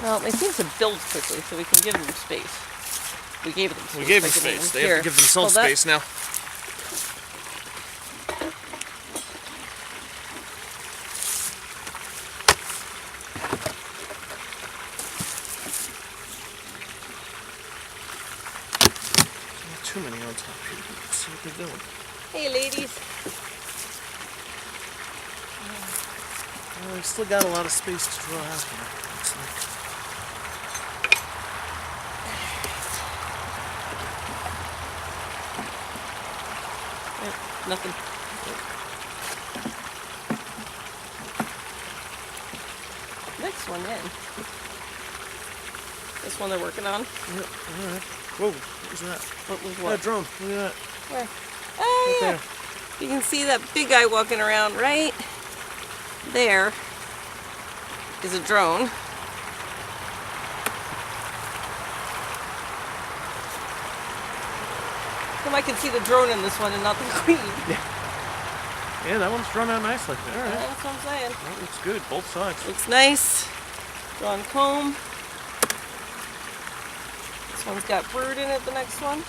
Well, they seem to build quickly, so we can give them space. We gave them space. We gave them space. They have to give themselves space now. Not too many on top here. Let's see what they're doing. Hey, ladies. Well, they've still got a lot of space to draw out here. Looks like. Nothing. Next one in. This one they're working on. Yep. All right. Whoa! What was that? What was That what? drone. Look at that. Where? Oh, Right yeah. You can see that big guy walking around right there is a drone. Come, I can see the drone in this one and not the queen. Yeah, that one's drawn out nicely. All right. That's what I'm saying. That looks good. Both sides. Looks nice. Drawn comb. This one's got brood in it, the next one.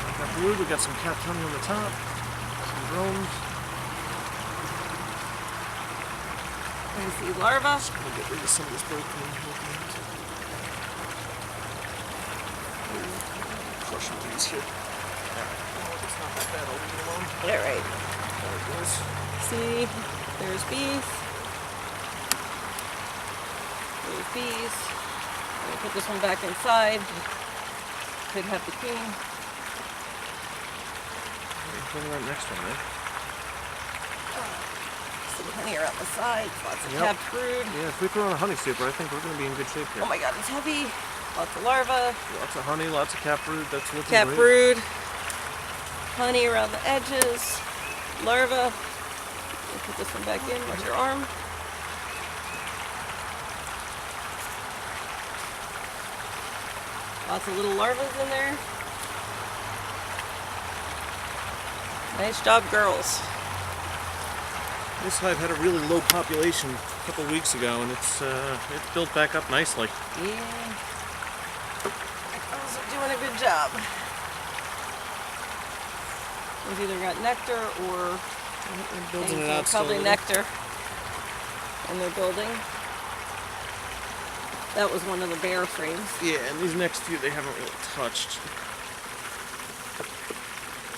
We got blue. We got some capped honey on the top. Some drones. You can see larva. I'll get rid of some of this bird queen. Crushing these here. It's not that bad. I'll leave it alone. All right. There it goes. See, there's bees. There's bees. I'm gonna put this one back inside. Could have the queen. Bring that next one, man. Some honey around the sides. Lots of Yep. capped brood. Yeah, if we throw in a honey super, I think we're going to be in good shape here. Oh my god, it's heavy. Lots of larvae. Lots of honey, lots of cap brood. That's looking Cap great. brood. Honey around the edges. Larva. Put this one back in. Watch your arm. Lots of little larvae in there. Nice job, girls. This hive had a really low population a couple weeks ago, and it's built back up nicely. Yeah. Girls are doing a good job. They've either got nectar or They're building it out probably still. nectar in their building. That was one of the bear frames. Yeah, and these next few they haven't really touched.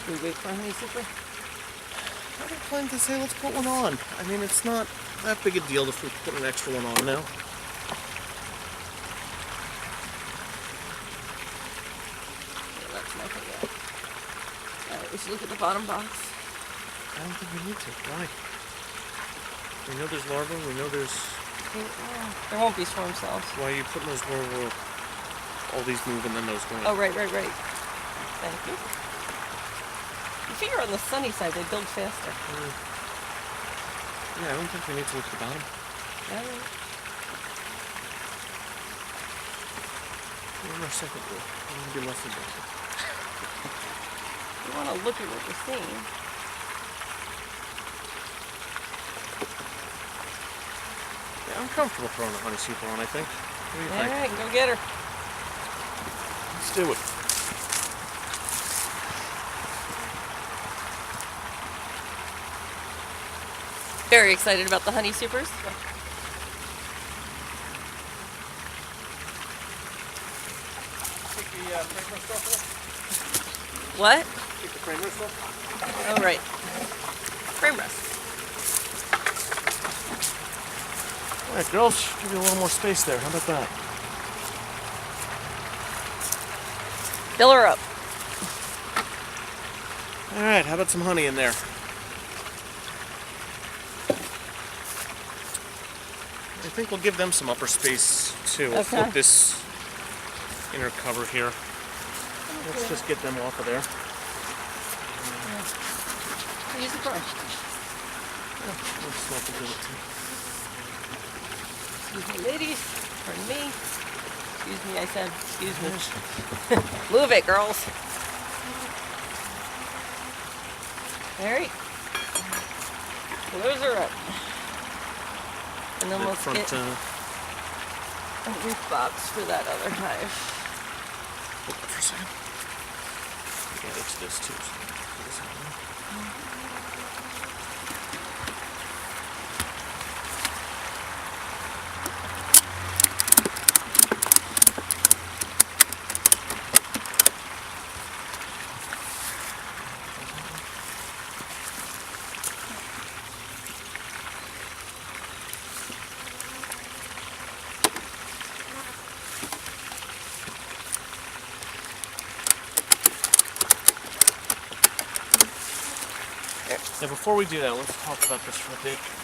Should we wait for a honey super? I don't plan to say let's put one on. I mean, it's not that big a deal if we put an extra one on now. Yeah, that's nothing yet. Alright, we should look at the bottom box. I don't think we need to. Why? We know there's larvae. We know there's. There won't be swarm cells. Why are you putting those where all these move and then those go in? Oh, right. Thank you. You figure on the sunny side they build faster. Yeah, I don't think we need to look at the bottom. Alright. One more second, though. I'm going to be less aggressive. You want to look at what you're seeing. Yeah, I'm comfortable throwing a honey super on, I think. What do you think? Alright, go get her. Let's do it. Very excited about the honey supers. Take the frame rest off. What? Take the frame rest off. Oh, right. Frame rest. All right, girls, give you a little more space there. How about that? Fill her up. All right, how about some honey in there? I think we'll give them some upper space too. We'll Okay. flip this inner cover here. Let's just get them off of there. Use the brush. We'll swap it to it too. Excuse me, ladies. Pardon me. Excuse me, I said. Excuse me. Move it, girls. Alright. Close her up. And then the we'll front. get a roof box for that other hive. Hold on for a second. Yeah, it's this too. So put this on there. Now, before we do that, let's talk about this for a bit.